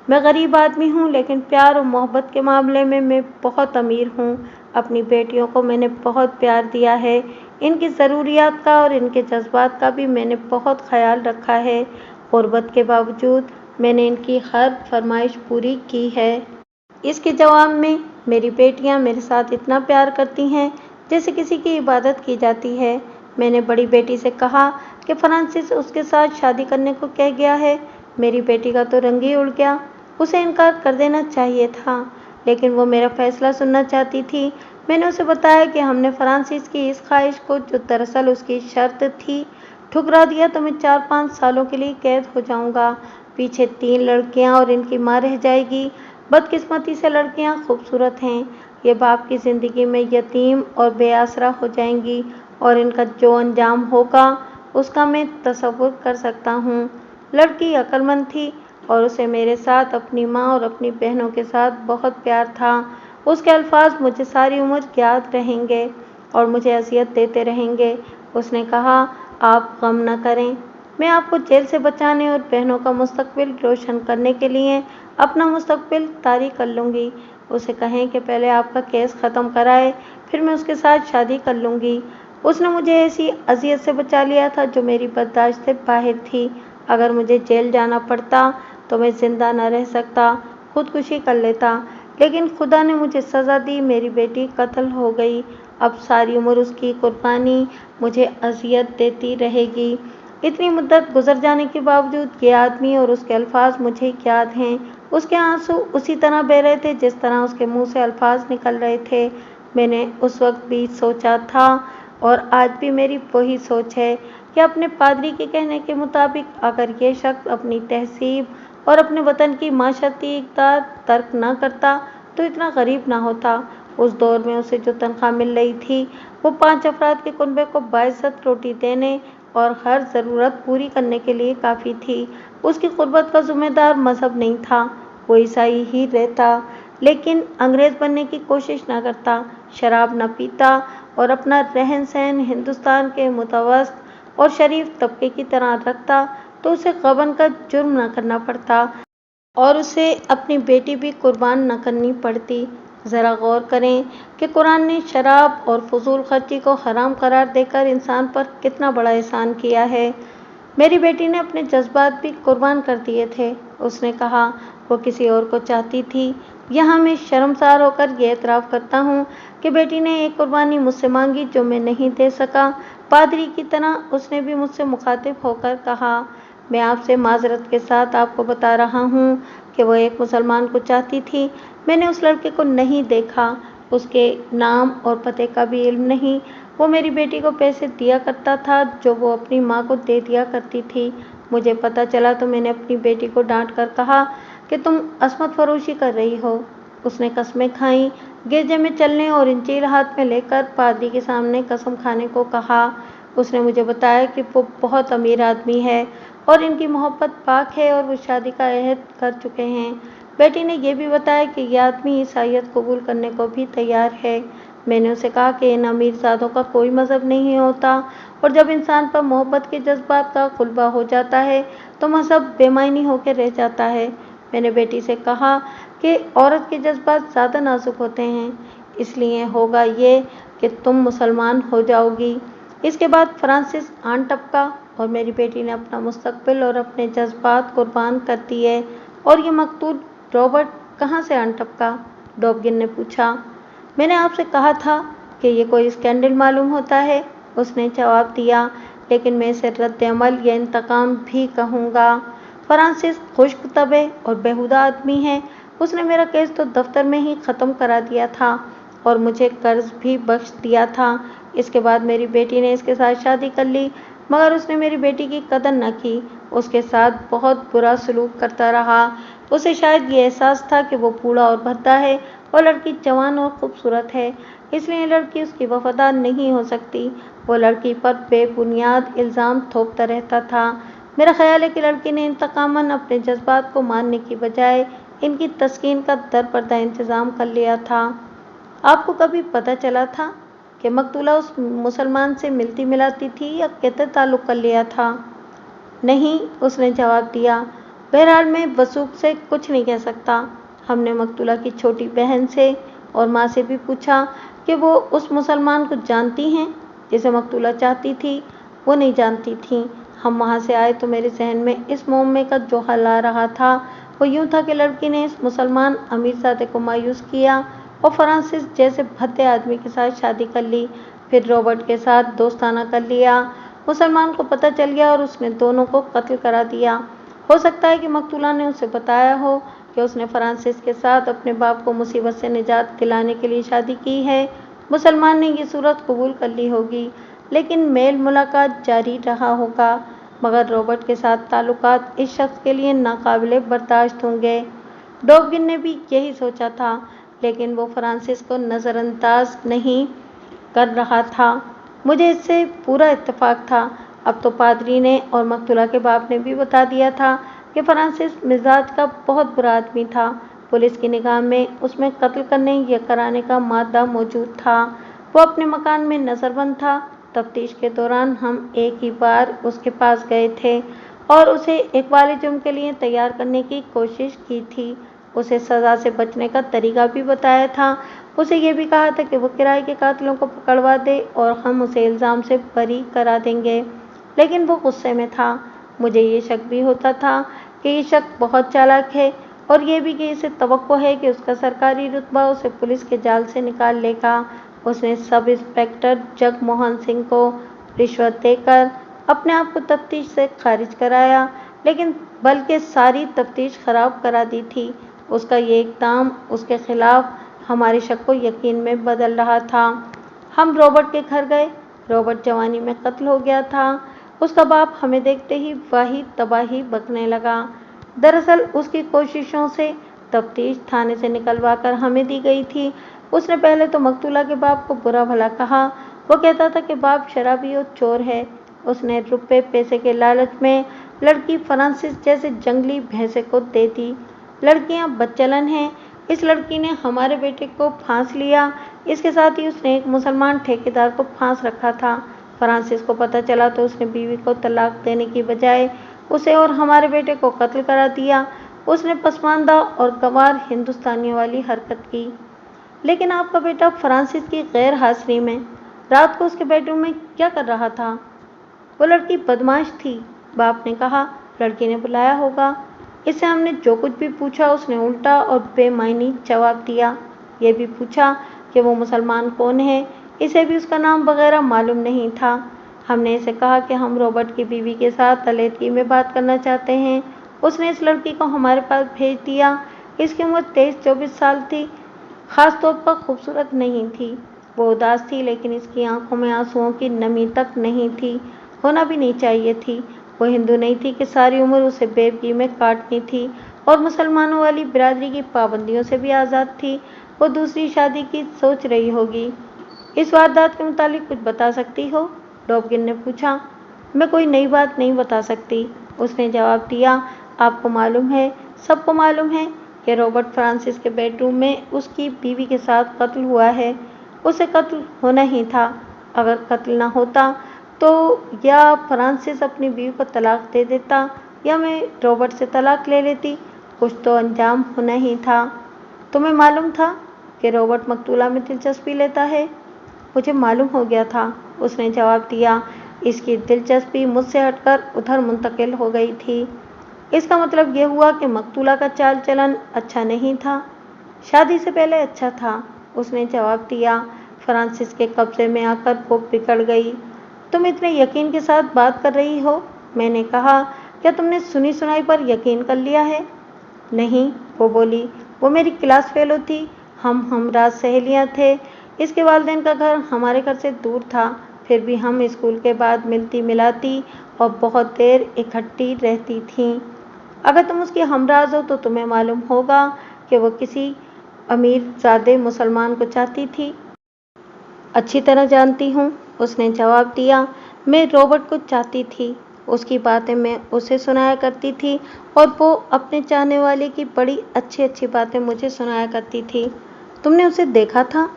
میں غریب آدمی ہوں، لیکن پیار اور محبت کے معاملے میں میں بہت امیر ہوں۔ اپنی بیٹیوں کو میں نے بہت پیار دیا ہے، ان کی ضروریات کا اور ان کے جذبات کا بھی میں نے بہت خیال رکھا ہے۔ غربت کے باوجود میں نے ان کی ہر فرمائش پوری کی ہے۔ اس کے جواب میں میری بیٹیاں میرے ساتھ اتنا پیار کرتی ہیں جیسے کسی کی عبادت کی جاتی ہے۔ میں نے بڑی بیٹی سے کہا کہ فرانسس اس کے ساتھ شادی کرنے کو کہہ گیا ہے۔ میری بیٹی کا تو رنگ ہی اڑ گیا، اسے انکار کر دینا چاہیے تھا، لیکن وہ میرا فیصلہ سننا چاہتی تھی۔ میں نے اسے بتایا کہ ہم نے فرانسس کی اس خواہش کو، جو دراصل اس کی شرط تھی، ٹھکرا دیا تو میں 4-5 سالوں کے لیے قید ہو جاؤں گا۔ پیچھے 3 لڑکیاں اور ان کی ماں رہ جائے گی۔ بدقسمتی سے لڑکیاں خوبصورت ہیں، یہ باپ کی زندگی میں یتیم اور بے آسرا ہو جائیں گی، اور ان کا جو انجام ہوگا اس کا میں تصور کر سکتا ہوں۔ لڑکی عقل مند تھی اور اسے میرے ساتھ، اپنی ماں اور اپنی بہنوں کے ساتھ بہت پیار تھا۔ اس کے الفاظ مجھے ساری عمر یاد رہیں گے اور مجھے اذیت دیتے رہیں گے۔ اس نے کہا، آپ غم نہ کریں، میں آپ کو جیل سے بچانے اور بہنوں کا مستقبل روشن کرنے کے لیے اپنا مستقبل طاری کر لوں گی۔ اسے کہیں کہ پہلے آپ کا کیس ختم کرائے، پھر میں اس کے ساتھ شادی کر لوں گی۔ اس نے مجھے ایسی اذیت سے بچا لیا تھا جو میری برداشت سے باہر تھی۔ اگر مجھے جیل جانا پڑتا تو میں زندہ نہ رہ سکتا، خودکشی کر لیتا، لیکن خدا نے مجھے سزا دی، میری بیٹی قتل ہو گئی۔ اب ساری عمر اس کی قربانی مجھے اذیت دیتی رہے گی۔ اتنی مدت گزر جانے کے باوجود یہ آدمی اور اس کے الفاظ مجھے یاد ہیں۔ اس کے آنسو اسی طرح بہہ رہے تھے جس طرح اس کے منہ سے الفاظ نکل رہے تھے۔ میں نے اس وقت بھی سوچا تھا، اور آج بھی میری وہی سوچ ہے، کہ اپنے پادری کے کہنے کے مطابق اگر یہ شخص اپنی تہذیب اور اپنے وطن کی معاشرتی اقدار ترک نہ کرتا تو اتنا غریب نہ ہوتا۔ اس دور میں اسے جو تنخواہ مل رہی تھی وہ 5 افراد کے کنبے کو باعزت روٹی دینے اور ہر ضرورت پوری کرنے کے لیے کافی تھی۔ اس کی غربت کا ذمہ دار مذہب نہیں تھا، وہ عیسائی ہی رہتا، لیکن انگریز بننے کی کوشش نہ کرتا، شراب نہ پیتا اور اپنا رہن سہن ہندوستان کے متوسط اور شریف طبقے کی طرح رکھتا تو اسے غبن کا جرم نہ کرنا پڑتا اور اسے اپنی بیٹی بھی قربان نہ کرنی پڑتی۔ ذرا غور کریں کہ قرآن نے شراب اور فضول خرچی کو حرام قرار دے کر انسان پر کتنا بڑا احسان کیا ہے۔ میری بیٹی نے اپنے جذبات بھی قربان کر دیے تھے۔ اس نے کہا وہ کسی اور کو چاہتی تھی۔ یہاں میں شرمسار ہو کر یہ اعتراف کرتا ہوں کہ بیٹی نے ایک قربانی مجھ سے مانگی جو میں نہیں دے سکا۔ پادری کی طرح اس نے بھی مجھ سے مخاطب ہو کر کہا، میں آپ سے معذرت کے ساتھ آپ کو بتا رہا ہوں کہ وہ ایک مسلمان کو چاہتی تھی۔ میں نے اس لڑکے کو نہیں دیکھا، اس کے نام اور پتے کا بھی علم نہیں۔ وہ میری بیٹی کو پیسے دیا کرتا تھا جو وہ اپنی ماں کو دے دیا کرتی تھی۔ مجھے پتہ چلا تو میں نے اپنی بیٹی کو ڈانٹ کر کہا کہ تم عصمت فروشی کر رہی ہو۔ اس نے قسمیں کھائیں، گرجے میں چلنے اور انجیل ہاتھ میں لے کر پادری کے سامنے قسم کھانے کو کہا۔ اس نے مجھے بتایا کہ وہ بہت امیر آدمی ہے اور ان کی محبت پاک ہے اور وہ شادی کا عہد کر چکے ہیں۔ بیٹی نے یہ بھی بتایا کہ یہ آدمی عیسائیت قبول کرنے کو بھی تیار ہے۔ میں نے اسے کہا کہ ان امیر زادوں کا کوئی مذہب نہیں ہوتا، اور جب انسان پر محبت کے جذبات کا غلبہ ہو جاتا ہے تو مذہب بے معنی ہو کے رہ جاتا ہے۔ میں نے بیٹی سے کہا کہ عورت کے جذبات زیادہ نازک ہوتے ہیں، اس لیے ہوگا یہ کہ تم مسلمان ہو جاؤ گی۔ اس کے بعد فرانسس آن ٹپکا اور میری بیٹی نے اپنا مستقبل اور اپنے جذبات قربان کر دیے۔ اور یہ مقتول رابرٹ کہاں سے آن ٹپکا؟ ڈوبگن نے پوچھا۔ میں نے آپ سے کہا تھا کہ یہ کوئی اسکینڈل معلوم ہوتا ہے، اس نے جواب دیا، لیکن میں اسے رد عمل یا انتقام بھی کہوں گا۔ فرانسس خشک طبع اور بیہودہ آدمی ہے۔ اس نے میرا کیس تو دفتر میں ہی ختم کرا دیا تھا اور مجھے قرض بھی بخش دیا تھا۔ اس کے بعد میری بیٹی نے اس کے ساتھ شادی کر لی، مگر اس نے میری بیٹی کی قدر نہ کی، اس کے ساتھ بہت برا سلوک کرتا رہا۔ اسے شاید یہ احساس تھا کہ وہ بوڑھا اور بھدا ہے اور لڑکی جوان اور خوبصورت ہے، اس لیے لڑکی اس کی وفادار نہیں ہو سکتی۔ وہ لڑکی پر بے بنیاد الزام تھوپتا رہتا تھا۔ میرا خیال ہے کہ لڑکی نے انتقاماً اپنے جذبات کو مارنے کی بجائے ان کی تسکین کا درپردہ انتظام کر لیا تھا۔ آپ کو کبھی پتہ چلا تھا کہ مقتولہ اس مسلمان سے ملتی ملاتی تھی یا قطعی تعلق کر لیا تھا؟ نہیں، اس نے جواب دیا۔ बहरहाल मैं वसूख से कुछ नहीं कह सकता। हमने मकतूला की छोटी बहन से और माँ से भी पूछा कि वो उस मुसलमान को जानती हैं जिसे मकतूला चाहती थी। वो नहीं जानती थीं। हम वहाँ से आए तो मेरे जहन में इस मुअम्मे का जो हल आ रहा था वो यूँ था कि लड़की ने इस मुसलमान अमीरजादे को मायूस किया और फ्रांसिस जैसे भद्दे आदमी के साथ शादी कर ली, फिर रॉबर्ट के साथ दोस्ताना कर लिया। मुसलमान को पता चल गया और उसने दोनों को कत्ल करा दिया। हो सकता है कि मकतूला ने उसे बताया हो कि उसने फ्रांसिस के साथ अपने बाप को मुसीबत से निजात दिलाने के लिए शादी की है। मुसलमान ने ये सूरत कबूल कर ली होगी, लेकिन मेल मुलाकात जारी रहा होगा, मगर रॉबर्ट के साथ ताल्लुकात इस शख्स के लिए नाकाबिले बर्दाश्त होंगे। डॉबगिन ने भी यही सोचा था, लेकिन वो फ्रांसिस को नज़रअंदाज नहीं कर रहा था। मुझे इससे पूरा इत्तेफाक था। अब तो पादरी ने और मकतूला के बाप ने भी बता दिया था कि फ्रांसिस मिजाज का बहुत बुरा आदमी था। पुलिस की निगाह में उसमें कत्ल करने या कराने का मादा मौजूद था। वो अपने मकान में नज़रबंद था। तफ्तीश के दौरान हम एक ही बार उसके पास गए थे और उसे एक वाले जुर्म के लिए तैयार करने की कोशिश की थी। उसे सज़ा से बचने का तरीका भी बताया था। उसे ये भी कहा था कि वो किराए के कातिलों को पकड़वा दे और हम उसे इल्ज़ाम से बरी करा देंगे, लेकिन वो गुस्से में था। मुझे ये शक भी होता था कि ये शख्स बहुत चालाक है और ये भी कि इसे तवक्को है कि उसका सरकारी रुतबा उसे पुलिस के जाल से निकाल लेगा। उसने सब इंस्पेक्टर जगमोहन सिंह को रिश्वत देकर अपने आप को तफ्तीश से खारिज कराया, लेकिन बल्कि सारी तफ्तीश खराब करा दी थी। उसका ये इक़दाम उसके खिलाफ हमारे शक को यकीन में बदल रहा था। हम रॉबर्ट के घर गए। रॉबर्ट जवानी में कत्ल हो गया था। उसका बाप हमें देखते ही वाही तबाही बकने लगा। दरअसल उसकी कोशिशों से तफ्तीश थाने से निकलवा कर हमें दी गई थी। उसने पहले तो मकतूला के बाप को बुरा भला कहा। वो कहता था कि बाप शराबी और चोर है। उसने रुपये पैसे के लालच में लड़की फ्रांसिस जैसे जंगली भैंसे को दे दी। लड़कियां बदचलन हैं। इस लड़की ने हमारे बेटे को फांस लिया। इसके साथ ही उसने एक मुसलमान ठेकेदार को फांस रखा था। फ्रांसिस को पता चला तो उसने बीवी को तलाक देने की बजाय उसे और हमारे बेटे को कत्ल करा दिया। उसने पसमानदा और गंवार हिंदुस्तानियों वाली हरकत की। लेकिन आपका बेटा फ्रांसिस की गैर हाजिरी में रात को उसके बेडरूम में क्या कर रहा था? वो लड़की बदमाश थी, बाप ने कहा। लड़की ने बुलाया होगा। इससे हमने जो कुछ भी पूछा उसने उल्टा और बेमायनी जवाब दिया। ये भी पूछा कि वो मुसलमान कौन है। इसे भी उसका नाम वगैरह मालूम नहीं था। हमने इसे कहा कि हम रॉबर्ट की बीवी के साथ अलीहदगी में बात करना चाहते हैं। उसने इस लड़की को हमारे पास भेज दिया। इसकी उम्र 23-24 साल थी। ख़ास तौर पर खूबसूरत नहीं थी। वो उदास थी, लेकिन इसकी आंखों में आंसुओं की नमी तक नहीं थी, होना भी नहीं चाहिए थी। वो हिंदू नहीं थी कि सारी उम्र उसे बेवगी में काटनी थी, और मुसलमानों वाली बिरादरी की पाबंदियों से भी आज़ाद थी। वो दूसरी शादी की सोच रही होगी। इस वारदात के मुतालिक कुछ बता सकती हो? डॉबगिन ने पूछा। मैं कोई नई बात नहीं बता सकती, उसने जवाब दिया। आपको मालूम है, सबको मालूम है कि रॉबर्ट फ्रांसिस के बेडरूम में उसकी बीवी के साथ कत्ल हुआ है। उसे कत्ल होना ही था। अगर कत्ल न होता तो या फ्रांसिस अपनी बीवी को तलाक दे देता या मैं रॉबर्ट से तलाक ले लेती। कुछ तो अंजाम होना ही था। तुम्हें मालूम था कि रॉबर्ट मकतूला में दिलचस्पी लेता है? मुझे मालूम हो गया था, उसने जवाब दिया। इसकी दिलचस्पी मुझसे हटकर उधर मुंतकिल हो गई थी। इसका मतलब यह हुआ कि मकतूला का चाल चलन अच्छा नहीं था। शादी से पहले अच्छा था, उसने जवाब दिया। फ्रांसिस के कब्जे में आकर वो बिगड़ गई। तुम इतने यकीन के साथ बात कर रही हो, मैंने कहा। क्या तुमने सुनी सुनाई पर यकीन कर लिया है? नहीं, वो बोली। वो मेरी क्लास फेलो थी। हम हमराज सहेलियां थे। इसके वालिदैन का घर हमारे घर से दूर था, फिर भी हम स्कूल के बाद मिलती मिलाती और बहुत देर इकट्ठी रहती थीं। अगर तुम उसकी हमराज हो तो तुम्हें मालूम होगा कि वो किसी अमीरजादे मुसलमान को चाहती थी। अच्छी तरह जानती हूँ, उसने जवाब दिया। मैं रॉबर्ट को चाहती थी। उसकी बातें मैं उसे सुनाया करती थी और वो अपने चाहने वाले की बड़ी अच्छी अच्छी बातें मुझे सुनाया करती थी। तुमने उसे देखा था?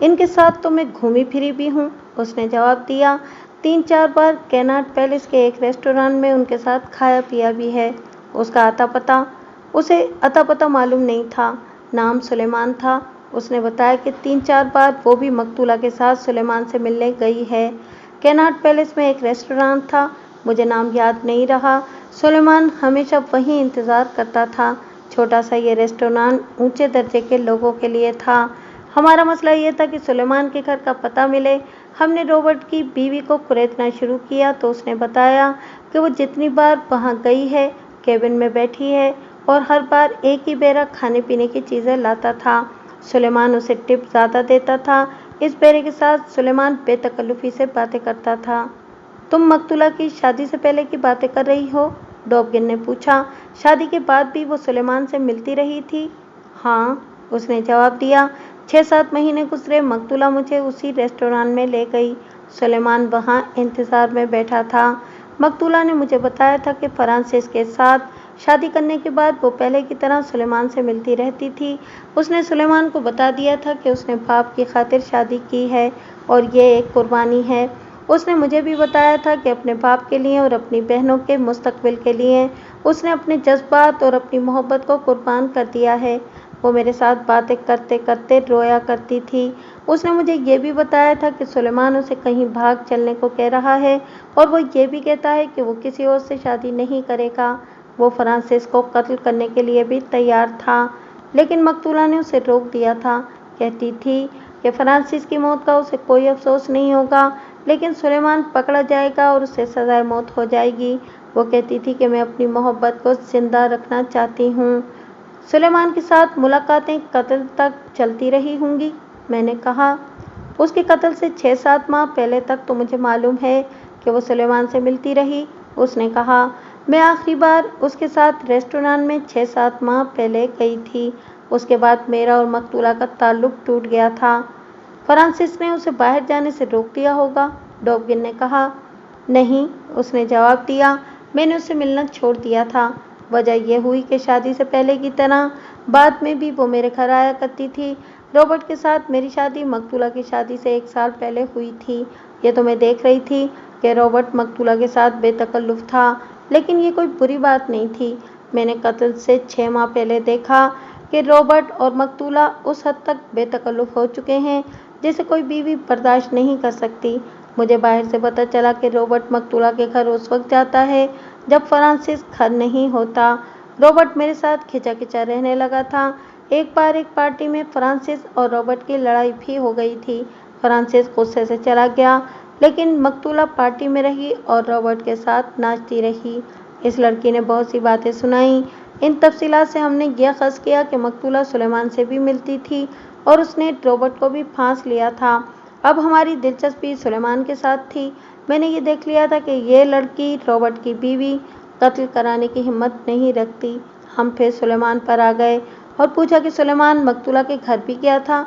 इनके साथ तो मैं घूमी फिरी भी हूँ, उसने जवाब दिया। 3-4 बार कैनाट पैलेस के एक रेस्टोरेंट में उनके साथ खाया पिया भी है। उसका उसे अता पता मालूम नहीं था। नाम सुलेमान था। उसने बताया कि 3-4 बार वो भी मकतूला के साथ सुलेमान से मिलने गई है। कैनाट पैलेस में एक रेस्टोरेंट था, मुझे नाम याद नहीं रहा। सुलेमान हमेशा वहीं इंतज़ार करता था। छोटा सा ये रेस्टोरेंट ऊंचे दर्जे के लोगों के लिए था। हमारा मसला ये था कि सुलेमान के घर का पता मिले। हमने रॉबर्ट की बीवी को कुरेदना शुरू किया तो उसने बताया कि वो जितनी बार वहाँ गई है केबिन में बैठी है और हर बार एक ही बेरा खाने पीने की चीज़ें लाता था। सुलेमान उसे टिप ज़्यादा देता था। इस बेरे के साथ सुलेमान बेतकल्लुफ़ी से बातें करता था। तुम मकतूला की शादी से पहले की बातें कर रही हो? डॉबगिन ने पूछा। शादी के बाद भी वो सुलेमान से मिलती रही थी? हाँ, उसने जवाब दिया। 6-7 महीने गुजरे, मकतूला मुझे उसी रेस्टोरेंट में ले गई। सुलेमान वहाँ इंतज़ार में बैठा था। मकतूला ने मुझे बताया था कि फ्रांसिस के साथ शादी करने के बाद वो पहले की तरह सुलेमान से मिलती रहती थी। उसने सुलेमान को बता दिया था कि उसने बाप की खातिर शादी की है और ये एक कुर्बानी है। उसने मुझे भी बताया था कि अपने बाप के लिए और अपनी बहनों के मुस्तकबिल के लिए उसने अपने जज्बात और अपनी मोहब्बत को कुर्बान कर दिया है। वो मेरे साथ बातें करते करते रोया करती थी। उसने मुझे ये भी बताया था कि सुलेमान उसे कहीं भाग चलने को कह रहा है और वो ये भी कहता है कि वो किसी और से शादी नहीं करेगा। वो फ्रांसिस को कत्ल करने के लिए भी तैयार था, लेकिन मकतूला ने उसे रोक दिया था। कहती थी कि फ्रांसिस की मौत का उसे कोई अफसोस नहीं होगा, लेकिन सुलेमान पकड़ा जाएगा और उसे सजाए मौत हो जाएगी। वो कहती थी कि मैं अपनी मोहब्बत को जिंदा रखना चाहती हूँ। सुलेमान के साथ मुलाकातें कत्ल तक चलती रही होंगी, मैंने कहा। उसके कत्ल से 6-7 माह पहले तक तो मुझे मालूम है कि वो सुलेमान से मिलती रही, उसने कहा। मैं आखिरी बार उसके साथ रेस्टोरेंट में 6-7 माह पहले गई थी। उसके बाद मेरा और मकतूला का ताल्लुक टूट गया था। फ्रांसिस ने उसे बाहर जाने से रोक दिया होगा, डॉबगिन ने कहा। नहीं, उसने जवाब दिया, मैंने उससे मिलना छोड़ दिया था। वजह यह हुई कि शादी से पहले की तरह बाद में भी वो मेरे घर आया करती थी। रॉबर्ट के साथ मेरी शादी मकतूला की शादी से 1 साल पहले हुई थी। ये तो मैं देख रही थी कि रॉबर्ट मकतूला के साथ बेतकल्लुफ़ था, लेकिन ये कोई बुरी बात नहीं थी। मैंने कत्ल से 6 माह पहले देखा कि रॉबर्ट और मकतूला उस हद तक बेतकल्लुफ़ हो चुके हैं जिसे कोई बीवी बर्दाश्त नहीं कर सकती। मुझे बाहर से पता चला कि रॉबर्ट मकतूला के घर उस वक्त जाता है जब फ्रांसिस घर नहीं होता। रॉबर्ट मेरे साथ खिंचा रहने लगा था। एक बार एक पार्टी में फ्रांसिस और रॉबर्ट की लड़ाई भी हो गई थी। फ्रांसिस गुस्से से चला गया, लेकिन मकतूला पार्टी में रही और रॉबर्ट के साथ नाचती रही। इस लड़की ने बहुत सी बातें सुनाई। इन तफसीलात से हमने यह ख़स किया कि मकतूला सुलेमान से भी मिलती थी और उसने रॉबर्ट को भी फांस लिया था। अब हमारी दिलचस्पी सुलेमान के साथ थी। मैंने ये देख लिया था कि ये लड़की रॉबर्ट की बीवी कत्ल कराने की हिम्मत नहीं रखती। हम फिर सुलेमान पर आ गए और पूछा कि सुलेमान मकतूला के घर भी गया था?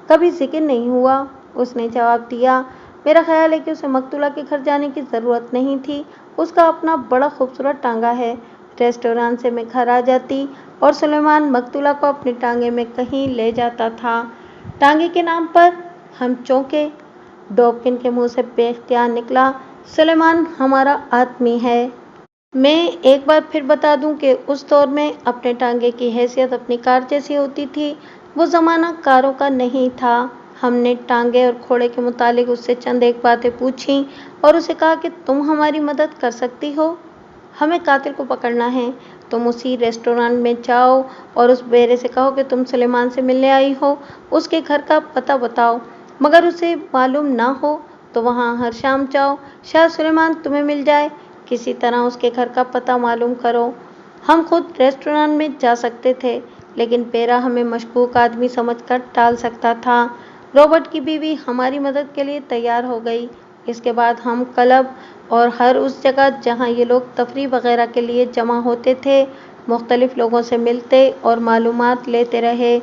कभी जिक्र नहीं हुआ, उसने जवाब दिया। मेरा ख्याल है कि उसे मकतूला के घर जाने की ज़रूरत नहीं थी। उसका अपना बड़ा खूबसूरत टांगा है। रेस्टोरेंट से मैं घर आ जाती और सुलेमान मकतूला को अपनी टांगे में कहीं ले जाता था। टांगे के नाम पर हम चौंके। डॉबकिन के मुंह से बेख्तियार निकला, सुलेमान हमारा आदमी है। मैं एक बार फिर बता दूं कि उस दौर में अपने टांगे की हैसियत अपनी कार जैसी होती थी। वो ज़माना कारों का नहीं था। हमने टांगे और घोड़े के मुतालिक उससे चंद एक बातें पूछी और उसे कहा कि तुम हमारी मदद कर सकती हो। हमें कातिल को पकड़ना है। तुम उसी रेस्टोरेंट में जाओ और उस बेरे से कहो कि तुम सुलेमान से मिलने आई हो। उसके घर का पता बताओ, मगर उसे मालूम ना हो तो वहाँ हर शाम जाओ, शायद सुलेमान तुम्हें मिल जाए। किसी तरह उसके घर का पता मालूम करो। हम खुद रेस्टोरेंट में जा सकते थे, लेकिन पेरा हमें मशकूक आदमी समझकर टाल सकता था। रॉबर्ट की बीवी हमारी मदद के लिए तैयार हो गई। इसके बाद हम क्लब और हर उस जगह जहाँ ये लोग तफरीह वगैरह के लिए जमा होते थे, मुख्तलिफ लोगों से मिलते और मालूमात लेते रहे।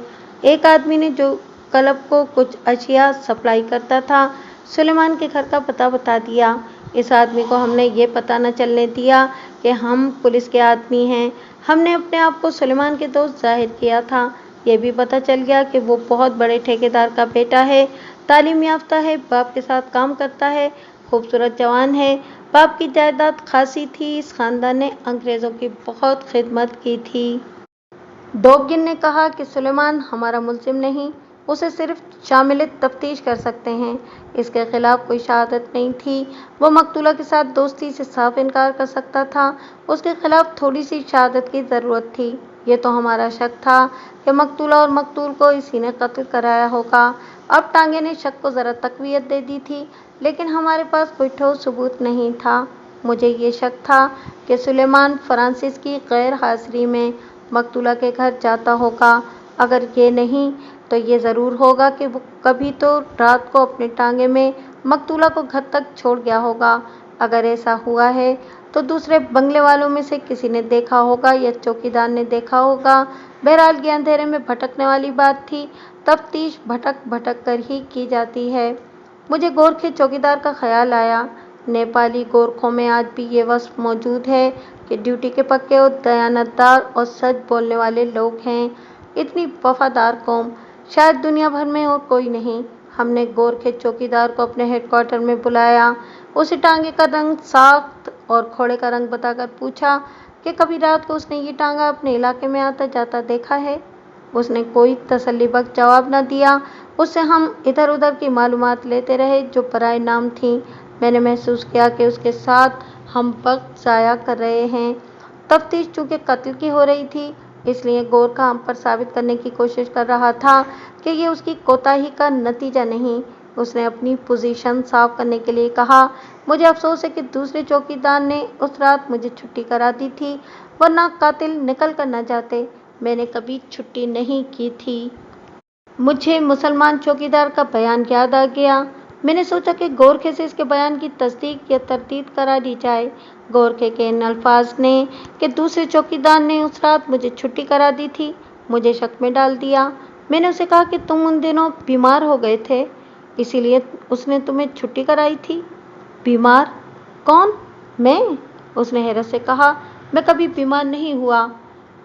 एक आदमी ने जो क्लब को कुछ अशिया सप्लाई करता था, सुलेमान के घर का पता बता दिया। इस आदमी को हमने ये पता न चलने दिया कि हम पुलिस के आदमी हैं। हमने अपने आप को सुलेमान के दोस्त जाहिर किया था। ये भी पता चल गया कि वो बहुत बड़े ठेकेदार का बेटा है, तालीम याफ्ता है, बाप के साथ काम करता है, खूबसूरत जवान है। बाप की जायदाद खासी थी। इस खानदान ने अंग्रेज़ों की बहुत खिदमत की थी। डोबगिन ने कहा कि सुलेमान हमारा मुल्ज़िम नहीं, उसे सिर्फ शामिल तफ्तीश कर सकते हैं। इसके खिलाफ कोई शहादत नहीं थी। वो मकतूला के साथ दोस्ती से साफ इनकार कर सकता था। उसके खिलाफ थोड़ी सी शहादत की ज़रूरत थी। ये तो हमारा शक था कि मकतूला और मकतूल को इसी ने कत्ल कराया होगा। अब टांगे ने शक को ज़रा तक़वियत दे दी थी, लेकिन हमारे पास कोई ठोस सबूत नहीं था। मुझे ये शक था कि सुलेमान फ्रांसिस की गैर हाज़िरी में मकतूला के घर जाता होगा। अगर ये नहीं तो ये ज़रूर होगा कि वो कभी तो रात को अपने टांगे में मकतूला को घर तक छोड़ गया होगा। अगर ऐसा हुआ है तो दूसरे बंगले वालों में से किसी ने देखा होगा या चौकीदार ने देखा होगा। बहरहाल ये अंधेरे में भटकने वाली बात थी। तफ्तीश भटक भटक कर ही की जाती है। मुझे गोरखे चौकीदार का ख्याल आया। नेपाली गोरखों में आज भी ये वस्फ मौजूद है कि ड्यूटी के पक्के और दयानतदार और सच बोलने वाले लोग हैं। इतनी वफादार कौम शायद दुनिया भर में और कोई नहीं। हमने गोरखे चौकीदार को अपने हेडक्वार्टर में बुलाया। उसे टांगे का रंग साख्त और घोड़े का रंग बताकर पूछा कि कभी रात को उसने ये टांगा अपने इलाके में आता जाता देखा है। उसने कोई तसल्लीबख्श जवाब न दिया। उससे हम इधर उधर की मालूमात लेते रहे जो बराए नाम थीं। मैंने महसूस किया कि उसके साथ हम वक्त ज़ाया कर रहे हैं। तफ्तीश चूँकि कत्ल की हो रही थी, इसलिए गोरखा हम पर साबित करने की कोशिश कर रहा था कि ये उसकी कोताही का नतीजा नहीं। उसने अपनी पोजीशन साफ करने के लिए कहा, मुझे अफसोस है कि दूसरे चौकीदार ने उस रात मुझे छुट्टी करा दी थी, वरना कातिल निकल कर न जाते। मैंने कभी छुट्टी नहीं की थी। मुझे मुसलमान चौकीदार का बयान याद आ गया। मैंने सोचा कि गोरखे से इसके बयान की तस्दीक या तरदीद करा दी जाए। गोरखे के इन अल्फाज ने कि दूसरे चौकीदार ने उस रात मुझे छुट्टी करा दी थी, मुझे शक में डाल दिया। मैंने उसे कहा कि तुम उन दिनों बीमार हो गए थे, इसीलिए उसने तुम्हें छुट्टी कराई थी। बीमार? कौन? मैं? उसने हैरत से कहा, मैं कभी बीमार नहीं हुआ।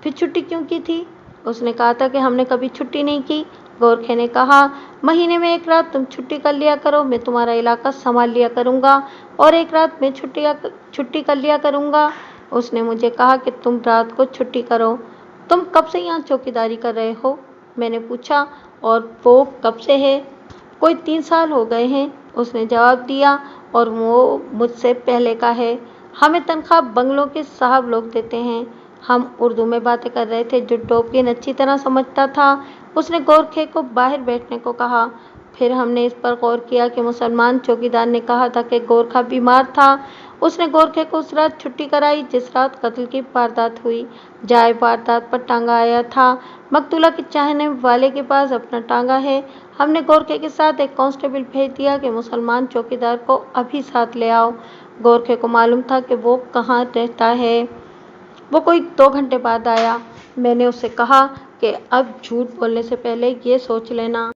फिर छुट्टी क्यों की थी? उसने कहा था कि हमने कभी छुट्टी नहीं की। गोरखे ने कहा, महीने में एक रात तुम छुट्टी कर लिया करो, मैं तुम्हारा इलाका संभाल लिया करूँगा, और एक रात मैं छुट्टी कर लिया करूँगा। उसने मुझे कहा कि तुम रात को छुट्टी करो। तुम कब से यहाँ चौकीदारी कर रहे हो? मैंने पूछा। और वो कब से है? कोई 3 साल हो गए हैं, उसने जवाब दिया, और वो मुझसे पहले का है। हमें तनख्वाह बंगलों के साहब लोग देते हैं। हम उर्दू में बातें कर रहे थे जो डोबगिन अच्छी तरह समझता था। उसने गोरखे को बाहर बैठने को कहा। फिर हमने इस पर गौर किया कि मुसलमान चौकीदार ने कहा था कि गोरखा बीमार था। उसने गोरखे को उस रात छुट्टी कराई जिस रात कत्ल की वारदात हुई। जाए वारदात पर टांगा आया था। मकतूला के चाहने वाले के पास अपना टांगा है। हमने गोरखे के साथ एक कांस्टेबल भेज दिया कि मुसलमान चौकीदार को अभी साथ ले आओ। गोरखे को मालूम था कि वो कहाँ रहता है। वो कोई 2 घंटे बाद आया। मैंने उससे कहा कि अब झूठ बोलने से पहले ये सोच लेना